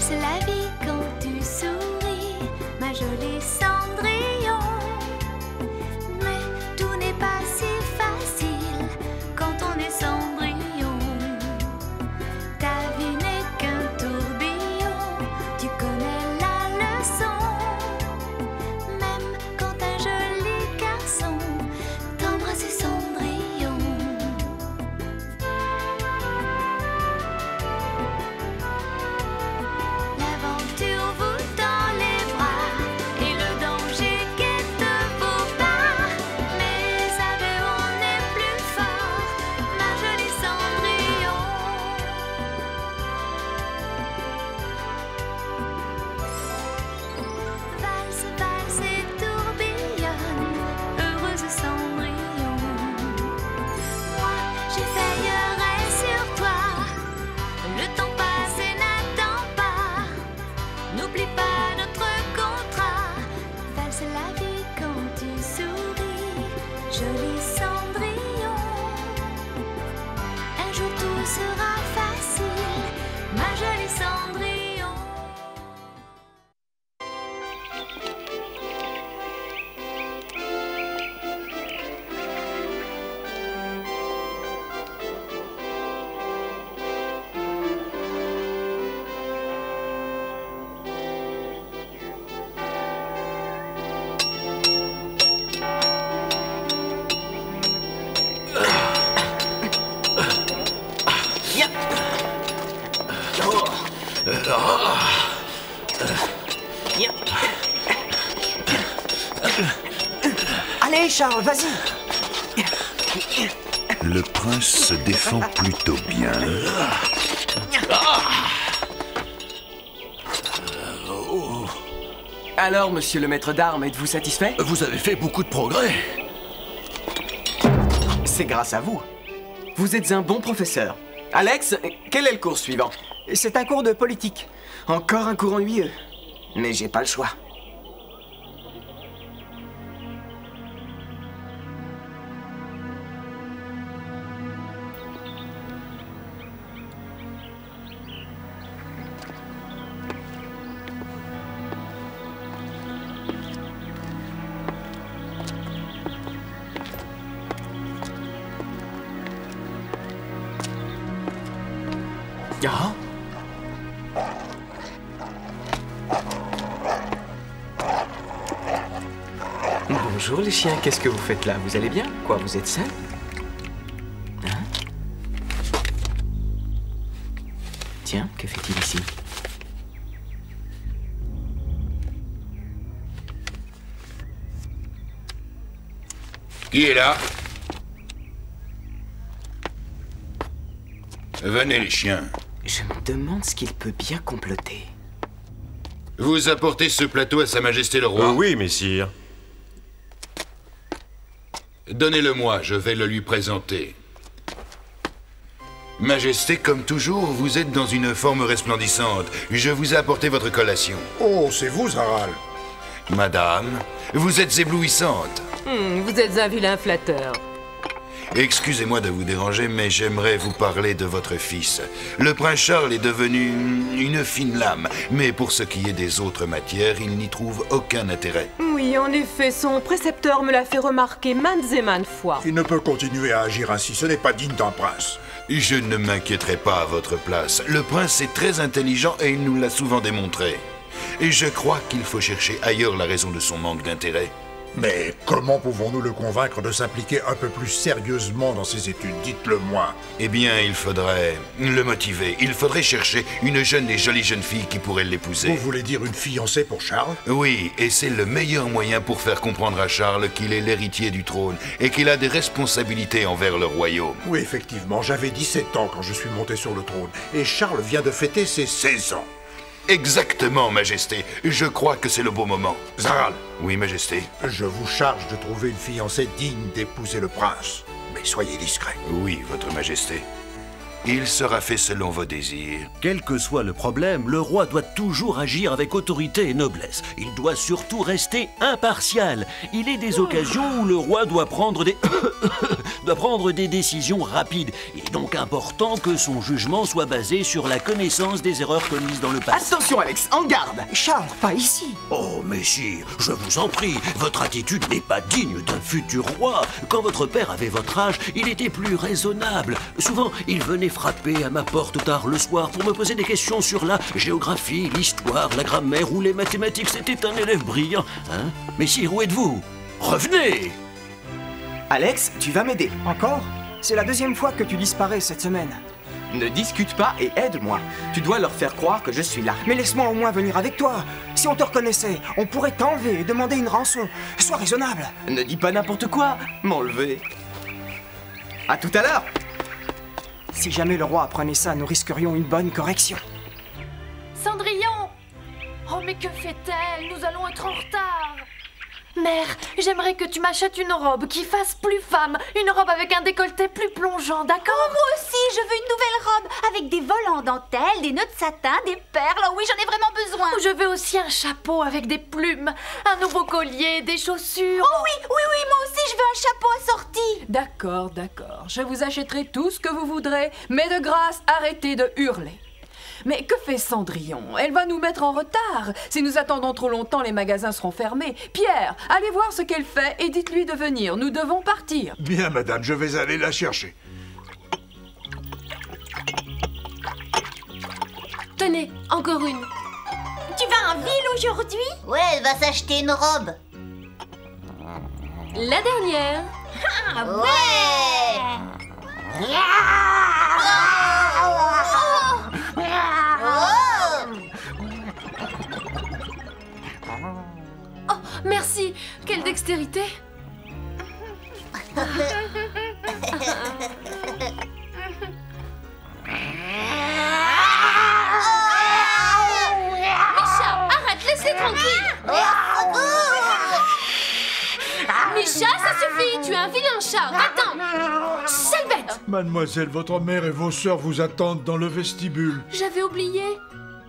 C'est la vie quand tu souris, ma jolie Cendrillon. Mais tout n'est pas si facile quand on est Cendrillon. Ta vie n'est qu'un tourbillon, tu connais la leçon. Même quand un joli garçon t'embrasse Cendrillon. L'aventure vous tend les bras et le danger guette vos pas. Mais à deux on est plus fort, ma jolie Cendrillon. Valse, valse et tourbillonne, heureuse Cendrillon. Moi, j'essayerai sur toi, le temps passe et n'attend pas. N'oublie pas notre contrat, valse la vie quand tu souris, joli Cendrillon. Un jour tout sera facile, ma jolie Cendrillon. Allez, Charles, vas-y. Le prince se défend plutôt bien. Alors, monsieur le maître d'armes, êtes-vous satisfait? Vous avez fait beaucoup de progrès. C'est grâce à vous. Vous êtes un bon professeur. Alex, quel est le cours suivant? C'est un cours de politique. Encore un cours ennuyeux. Mais j'ai pas le choix. Ah. Bonjour les chiens, qu'est-ce que vous faites là? Vous allez bien? Quoi, vous êtes seuls? Hein? Tiens, que fait-il ici? Qui est là? Venez les chiens. Je me demande ce qu'il peut bien comploter. Vous apportez ce plateau à Sa Majesté le Roi? Oui, messire. Donnez-le-moi, je vais le lui présenter. Majesté, comme toujours, vous êtes dans une forme resplendissante. Je vous ai apporté votre collation. Oh, c'est vous, Zaral. Madame, vous êtes éblouissante. Vous êtes un vilain flatteur. Excusez-moi de vous déranger, mais j'aimerais vous parler de votre fils. Le prince Charles est devenu une fine lame, mais pour ce qui est des autres matières, il n'y trouve aucun intérêt. Oui, en effet, son précepteur me l'a fait remarquer maintes et maintes fois. Il ne peut continuer à agir ainsi, ce n'est pas digne d'un prince. Je ne m'inquiéterai pas à votre place. Le prince est très intelligent et il nous l'a souvent démontré. Et je crois qu'il faut chercher ailleurs la raison de son manque d'intérêt. Mais comment pouvons-nous le convaincre de s'impliquer un peu plus sérieusement dans ses études? Dites-le-moi. Eh bien, il faudrait le motiver. Il faudrait chercher une jeune et jolie jeune fille qui pourrait l'épouser. Vous voulez dire une fiancée pour Charles? Oui, et c'est le meilleur moyen pour faire comprendre à Charles qu'il est l'héritier du trône et qu'il a des responsabilités envers le royaume. Oui, effectivement, j'avais 17 ans quand je suis monté sur le trône, et Charles vient de fêter ses 16 ans. Exactement, Majesté. Je crois que c'est le beau moment. Zaral. Oui, Majesté. Je vous charge de trouver une fiancée digne d'épouser le prince. Mais soyez discret. Oui, Votre Majesté. Il sera fait selon vos désirs. Quel que soit le problème, le roi doit toujours agir avec autorité et noblesse. Il doit surtout rester impartial. Il est des occasions où le roi doit prendre des décisions rapides. Il est donc important que son jugement soit basé sur la connaissance des erreurs commises dans le passé. Attention, Alex, en garde! Charles, pas ici. Oh, messire, je vous en prie, votre attitude n'est pas digne d'un futur roi. Quand votre père avait votre âge, il était plus raisonnable. Souvent, il venait frapper à ma porte tard le soir pour me poser des questions sur la géographie, l'histoire, la grammaire ou les mathématiques. C'était un élève brillant. Hein? Messire, où êtes-vous? Revenez! Alex, tu vas m'aider. Encore? C'est la deuxième fois que tu disparais cette semaine. Ne discute pas et aide-moi. Tu dois leur faire croire que je suis là. Mais laisse-moi au moins venir avec toi. Si on te reconnaissait, on pourrait t'enlever et demander une rançon. Sois raisonnable. Ne dis pas n'importe quoi. M'enlever. À tout à l'heure. Si jamais le roi apprenait ça, nous risquerions une bonne correction. Cendrillon! Oh, mais que fait-elle? Nous allons être en retard. Mère, j'aimerais que tu m'achètes une robe qui fasse plus femme. Une robe avec un décolleté plus plongeant, d'accord? Oh, moi aussi, je veux une nouvelle robe avec des volants en dentelle, des nœuds de satin, des perles. Oh oui, j'en ai vraiment besoin. Je veux aussi un chapeau avec des plumes, un nouveau collier, des chaussures. Oh oui, moi aussi, je veux un chapeau assorti. D'accord. Je vous achèterai tout ce que vous voudrez, mais de grâce, arrêtez de hurler. Mais que fait Cendrillon? Elle va nous mettre en retard. Si nous attendons trop longtemps, les magasins seront fermés. Pierre, allez voir ce qu'elle fait et dites-lui de venir. Nous devons partir. Bien, madame, je vais aller la chercher. Tenez, encore une. Tu vas en ville aujourd'hui? Ouais, elle va s'acheter une robe. La dernière. Ah ouais! Oh, merci. Quelle dextérité. Misha, arrête, laisse-les tranquilles. Misha, ça suffit. Tu es un vilain chat. Va-t'en. Sale bête. Mademoiselle, votre mère et vos sœurs vous attendent dans le vestibule. J'avais oublié.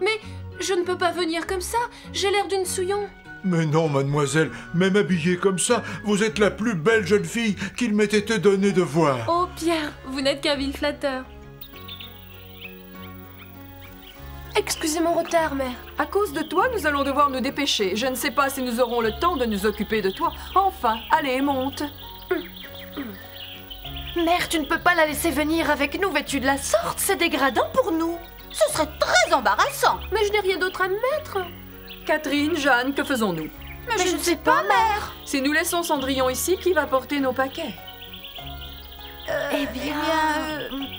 Mais je ne peux pas venir comme ça. J'ai l'air d'une souillon. Mais non, mademoiselle, même habillée comme ça, vous êtes la plus belle jeune fille qu'il m'ait été donné de voir. Oh Pierre, vous n'êtes qu'un vil flatteur. Excusez mon retard, mère. À cause de toi, nous allons devoir nous dépêcher. Je ne sais pas si nous aurons le temps de nous occuper de toi. Enfin, allez, monte. Mère, tu ne peux pas la laisser venir avec nous vêtue de la sorte. C'est dégradant pour nous. Ce serait très embarrassant. Mais je n'ai rien d'autre à me mettre. Catherine, Jeanne, que faisons-nous? Mais je ne sais pas, mère. Si nous laissons Cendrillon ici, qui va porter nos paquets? Eh bien...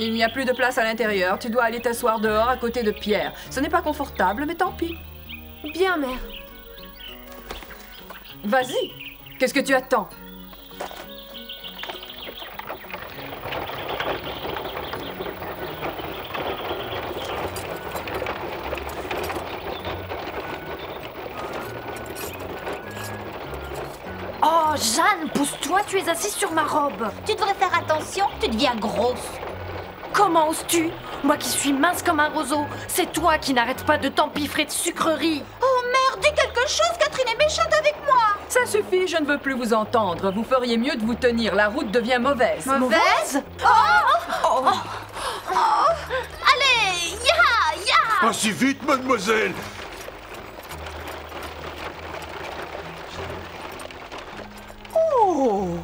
Il n'y a plus de place à l'intérieur. Tu dois aller t'asseoir dehors à côté de Pierre. Ce n'est pas confortable, mais tant pis. Bien, mère. Vas-y. Qu'est-ce que tu attends? Oh, Jeanne, pousse-toi, tu es assise sur ma robe. Tu devrais faire attention, tu deviens grosse. Comment oses-tu? Moi qui suis mince comme un roseau, c'est toi qui n'arrêtes pas de t'empiffrer de sucreries. Oh merde, dis quelque chose, Catherine est méchante avec moi. Ça suffit, je ne veux plus vous entendre. Vous feriez mieux de vous tenir, la route devient mauvaise. Mauvaise? Allez, ya! Pas si vite, mademoiselle. Oh!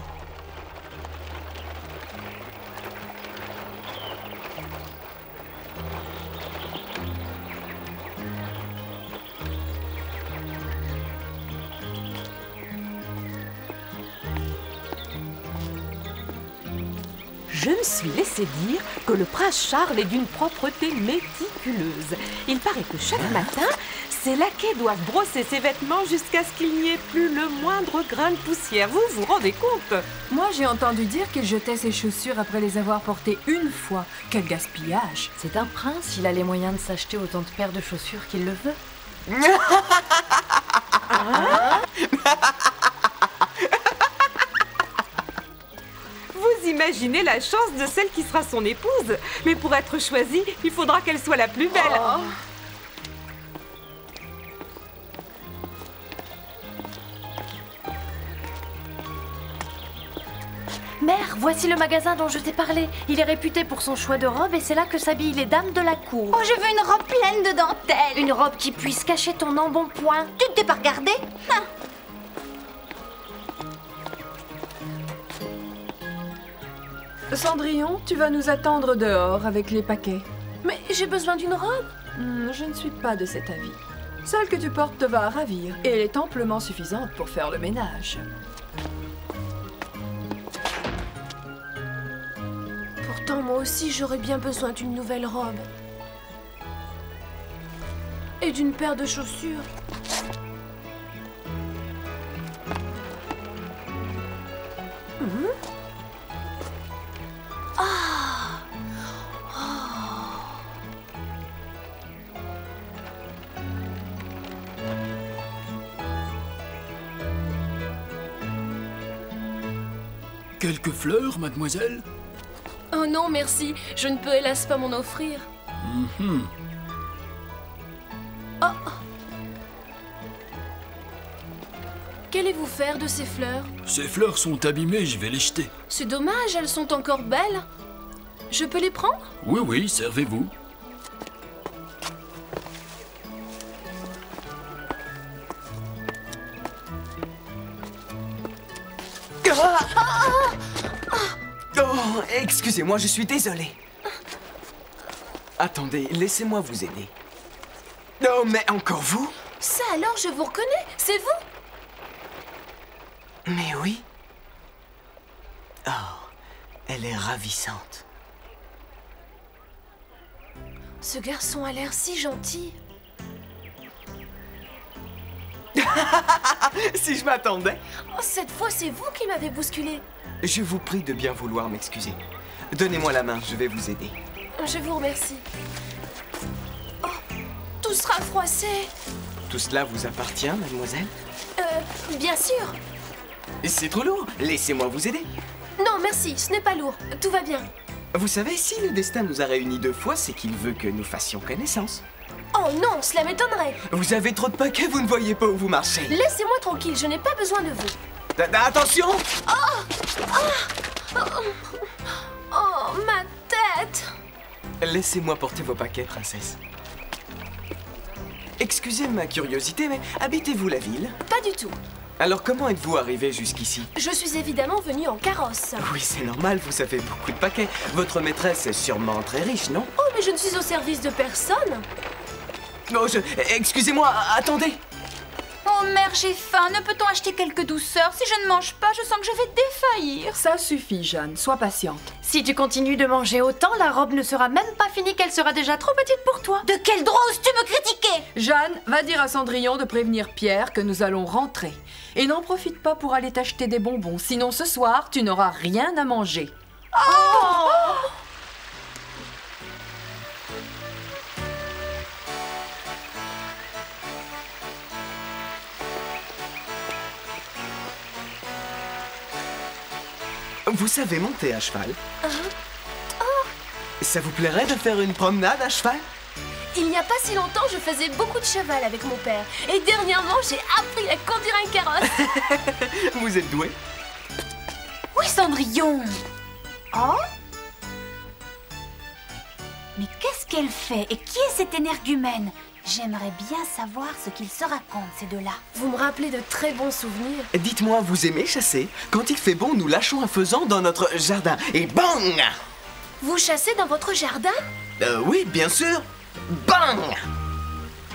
Je me suis laissé dire que le prince Charles est d'une propreté méticuleuse. Il paraît que chaque matin, ses laquais doivent brosser ses vêtements jusqu'à ce qu'il n'y ait plus le moindre grain de poussière. Vous vous rendez compte? Moi, j'ai entendu dire qu'il jetait ses chaussures après les avoir portées une fois. Quel gaspillage! C'est un prince, il a les moyens de s'acheter autant de paires de chaussures qu'il le veut. Vous Imaginez la chance de celle qui sera son épouse. Mais pour être choisie, il faudra qu'elle soit la plus belle. Oh. Mère, voici le magasin dont je t'ai parlé. Il est réputé pour son choix de robe et c'est là que s'habillent les dames de la cour. Oh, je veux une robe pleine de dentelles. Une robe qui puisse cacher ton embonpoint. Tu ne t'es pas regardée? Ah. Cendrillon, tu vas nous attendre dehors avec les paquets. Mais j'ai besoin d'une robe. Je ne suis pas de cet avis. Celle que tu portes te va ravir et elle est amplement suffisante pour faire le ménage. Pourtant, moi aussi, j'aurais bien besoin d'une nouvelle robe. Et d'une paire de chaussures. Ah! Quelques fleurs, mademoiselle? Oh non, merci. Je ne peux hélas pas m'en offrir. Oh! Qu'allez-vous faire de ces fleurs? Ces fleurs sont abîmées, je vais les jeter. C'est dommage, elles sont encore belles. Je peux les prendre? Oui, oui, servez-vous. Oh, excusez-moi, je suis désolé. Attendez, laissez-moi vous aider. Oh, mais encore vous? Ça alors, je vous reconnais, c'est vous? Mais oui. Oh, elle est ravissante. Ce garçon a l'air si gentil. Si je m'attendais. Oh, cette fois, c'est vous qui m'avez bousculé. Je vous prie de bien vouloir m'excuser. Donnez-moi la main, je vais vous aider. Je vous remercie. Oh, tout sera froissé. Tout cela vous appartient, mademoiselle? Bien sûr. C'est trop lourd. Laissez-moi vous aider. Non, merci, ce n'est pas lourd. Tout va bien. Vous savez, si le destin nous a réunis 2 fois, c'est qu'il veut que nous fassions connaissance. Oh non, cela m'étonnerait. Vous avez trop de paquets, vous ne voyez pas où vous marchez. Laissez-moi tranquille, je n'ai pas besoin de vous. Attention! Oh, ma tête. Laissez-moi porter vos paquets, princesse. Excusez ma curiosité, mais habitez-vous la ville? Pas du tout. Alors comment êtes-vous arrivé jusqu'ici? Je suis évidemment venue en carrosse. Oui, c'est normal, vous avez beaucoup de paquets. Votre maîtresse est sûrement très riche, non? Oh, mais je ne suis au service de personne. Oh, excusez-moi, attendez! Oh mère, j'ai faim. Ne peut-on acheter quelques douceurs? Si je ne mange pas, je sens que je vais défaillir. Ça suffit, Jeanne, sois patiente. Si tu continues de manger autant, la robe ne sera même pas finie qu'elle sera déjà trop petite pour toi. De quel droit oses-tu me critiquer? Jeanne, va dire à Cendrillon de prévenir Pierre que nous allons rentrer. Et n'en profite pas pour aller t'acheter des bonbons, sinon ce soir, tu n'auras rien à manger. Oh! Vous savez monter à cheval? Ça vous plairait de faire une promenade à cheval? Il n'y a pas si longtemps, je faisais beaucoup de cheval avec mon père. Et dernièrement, j'ai appris à conduire un carrosse. Vous êtes doué? Oui, Cendrillon. Oh? Mais qu'est-ce qu'elle fait? Et qui est cette énergumène? J'aimerais bien savoir ce qu'ils se racontent, ces deux-là. Vous me rappelez de très bons souvenirs. Dites-moi, vous aimez chasser? Quand il fait bon, nous lâchons un faisan dans notre jardin. Et bang! Vous chassez dans votre jardin? Oui, bien sûr. Bang!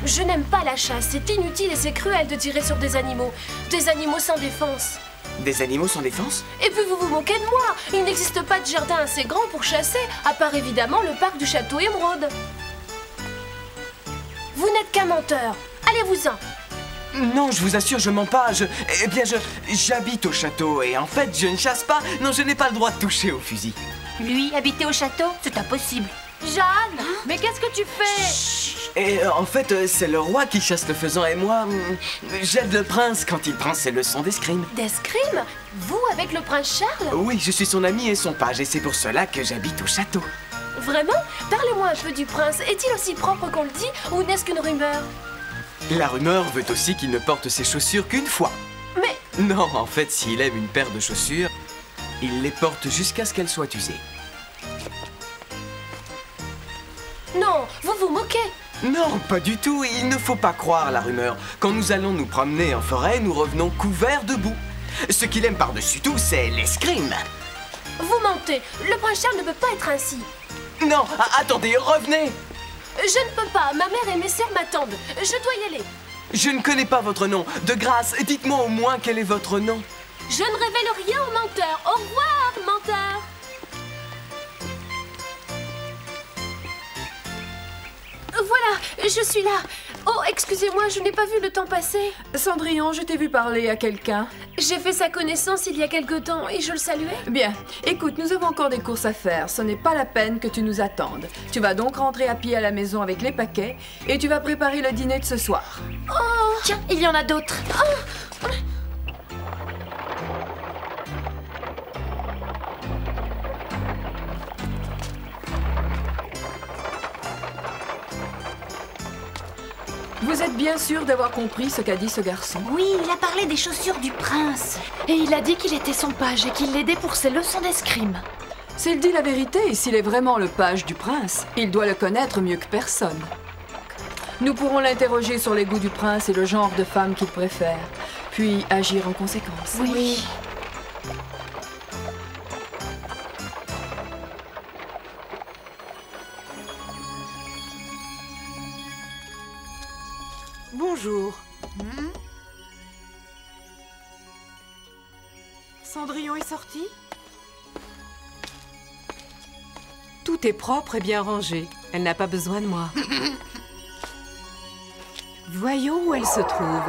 Je n'aime pas la chasse. C'est inutile et c'est cruel de tirer sur des animaux. Des animaux sans défense. Des animaux sans défense? Et puis vous vous moquez de moi. Il n'existe pas de jardin assez grand pour chasser, à part évidemment le parc du château Émeraude. Vous n'êtes qu'un menteur. Allez-vous-en. Non, je vous assure, je mens pas. J'habite au château et en fait, je ne chasse pas. Non, je n'ai pas le droit de toucher au fusil. Lui, habiter au château, c'est impossible. Jeanne, mais qu'est-ce que tu fais? Chut. Et en fait, c'est le roi qui chasse le faisan et moi, j'aide le prince quand il prend ses leçons d'escrime. D'escrime? Vous avec le prince Charles? Oui, je suis son ami et son page et c'est pour cela que j'habite au château. Vraiment? Parlez-moi un peu du prince. Est-il aussi propre qu'on le dit ou n'est-ce qu'une rumeur? La rumeur veut aussi qu'il ne porte ses chaussures qu'une fois. Mais... Non, en fait, s'il aime une paire de chaussures, il les porte jusqu'à ce qu'elles soient usées. Non, vous vous moquez. Non, pas du tout, il ne faut pas croire la rumeur. Quand nous allons nous promener en forêt, nous revenons couverts de boue. Ce qu'il aime par-dessus tout, c'est l'escrime. Vous mentez, le prince Charles ne peut pas être ainsi. Non, attendez, revenez. Je ne peux pas, ma mère et mes sœurs m'attendent. Je dois y aller. Je ne connais pas votre nom. De grâce, dites-moi au moins quel est votre nom. Je ne révèle rien aux menteurs. Au revoir, menteurs. Voilà, je suis là. Oh, excusez-moi, je n'ai pas vu le temps passer. Cendrillon, je t'ai vu parler à quelqu'un. J'ai fait sa connaissance il y a quelque temps et je le saluais. Bien, écoute, nous avons encore des courses à faire. Ce n'est pas la peine que tu nous attendes. Tu vas donc rentrer à pied à la maison avec les paquets et tu vas préparer le dîner de ce soir. Oh! Tiens, il y en a d'autres. Oh! Vous êtes bien sûr d'avoir compris ce qu'a dit ce garçon? Oui, il a parlé des chaussures du prince. Et il a dit qu'il était son page et qu'il l'aidait pour ses leçons d'escrime. S'il dit la vérité et s'il est vraiment le page du prince, il doit le connaître mieux que personne. Nous pourrons l'interroger sur les goûts du prince et le genre de femme qu'il préfère, puis agir en conséquence. Oui. Bonjour. Cendrillon est sorti? Tout est propre et bien rangé. Elle n'a pas besoin de moi. Voyons où elle se trouve.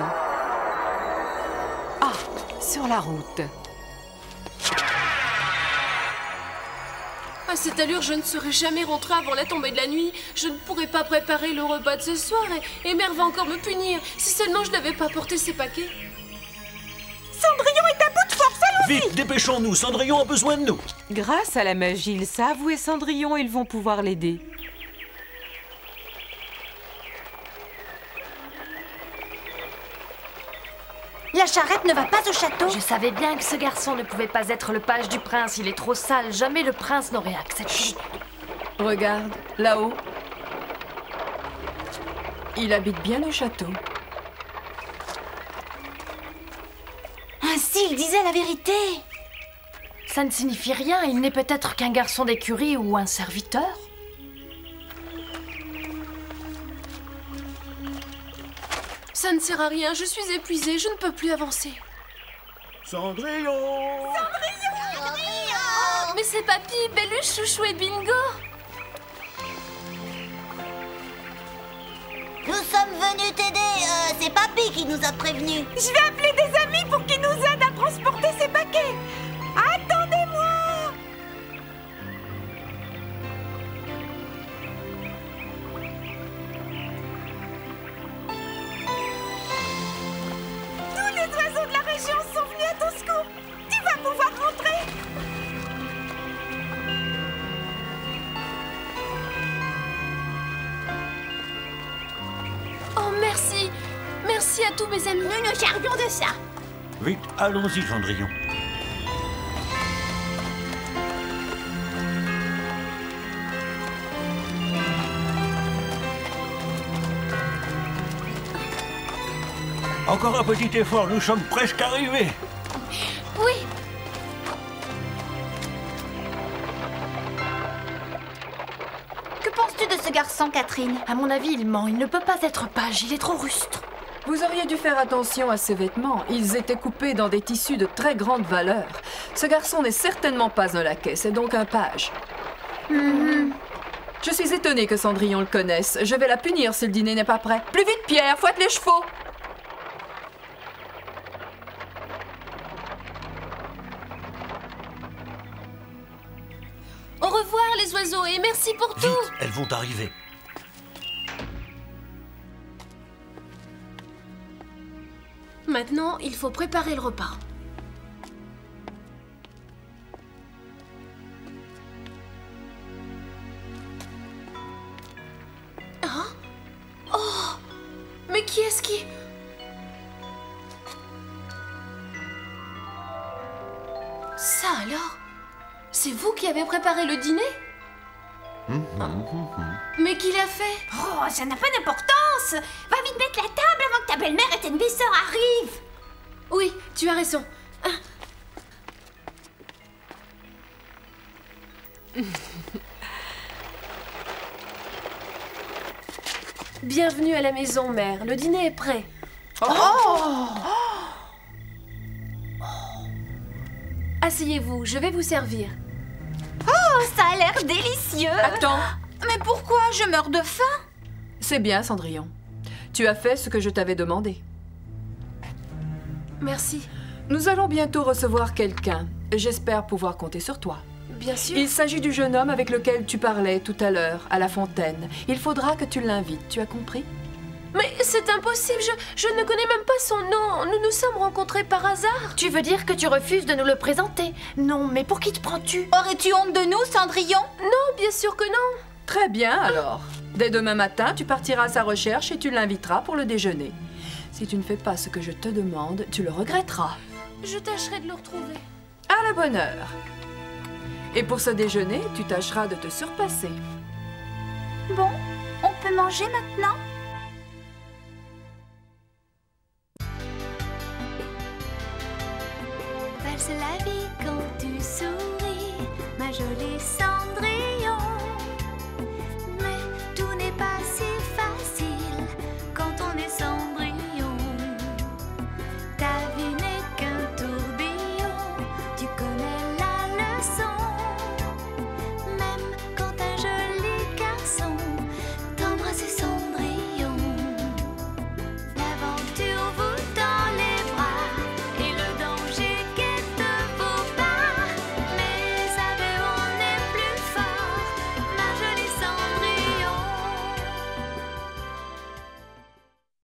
Ah, sur la route. À cette allure, je ne serai jamais rentrée avant la tombée de la nuit. Je ne pourrai pas préparer le repas de ce soir et mère va encore me punir. Si seulement je n'avais pas porté ces paquets. Cendrillon est à bout de force, allons-y! Vite, dépêchons-nous, Cendrillon a besoin de nous. Grâce à la magie, ils savent où est Cendrillon et ils vont pouvoir l'aider. La charrette ne va pas au château. Je savais bien que ce garçon ne pouvait pas être le page du prince. Il est trop sale. Jamais le prince n'aurait accepté. Chut. Regarde, là-haut. Il habite bien au château. Ainsi, il disait la vérité. Ça ne signifie rien. Il n'est peut-être qu'un garçon d'écurie ou un serviteur. Ça ne sert à rien, je suis épuisée, je ne peux plus avancer. Cendrillon! Oh, mais c'est Papy, Belluche, Chouchou et Bingo. Nous sommes venus t'aider, c'est Papy qui nous a prévenus. Je vais appeler des amis pour qu'ils nous aident à transporter ces paquets. Attendez-moi! Tous les oiseaux de la région sont venus à ton secours. Tu vas pouvoir rentrer. Oh, merci. Merci à tous mes amis. Nous nous chargeons de ça. Vite, allons-y, Cendrillon. Encore un petit effort, nous sommes presque arrivés. Oui. Que penses-tu de ce garçon, Catherine? À mon avis, il ment. Il ne peut pas être page. Il est trop rustre. Vous auriez dû faire attention à ses vêtements. Ils étaient coupés dans des tissus de très grande valeur. Ce garçon n'est certainement pas un laquais, c'est donc un page. Je suis étonnée que Cendrillon le connaisse. Je vais la punir si le dîner n'est pas prêt. Plus vite, Pierre, fouette les chevaux! Au revoir les oiseaux et merci pour tout. Vite, elles vont arriver. Maintenant, il faut préparer le repas. Hein? Oh! Mais qui est-ce qui... Ça alors? C'est vous qui avez préparé le dîner? Mais qui l'a fait? Oh, ça n'a pas d'importance. Va vite mettre la table avant que ta belle-mère et tes demi-sœurs arrivent. Oui, tu as raison. Bienvenue à la maison, mère. Le dîner est prêt. Oh! Asseyez-vous, je vais vous servir. Oh, ça a l'air délicieux. Attends. Mais pourquoi? Je meurs de faim. C'est bien, Cendrillon. Tu as fait ce que je t'avais demandé. Merci. Nous allons bientôt recevoir quelqu'un. J'espère pouvoir compter sur toi. Bien sûr. Il s'agit du jeune homme avec lequel tu parlais tout à l'heure, à la fontaine. Il faudra que tu l'invites, tu as compris? Mais c'est impossible, je ne connais même pas son nom. Nous nous sommes rencontrés par hasard. Tu veux dire que tu refuses de nous le présenter? Non, mais pour qui te prends-tu? Aurais-tu honte de nous, Cendrillon? Non, bien sûr que non. Très bien, alors. Dès demain matin, tu partiras à sa recherche et tu l'inviteras pour le déjeuner. Si tu ne fais pas ce que je te demande, tu le regretteras. Je tâcherai de le retrouver. À la bonne heure. Et pour ce déjeuner, tu tâcheras de te surpasser. Bon, on peut manger maintenant? Valse la vie quand tu souris, ma jolie Cendrillon.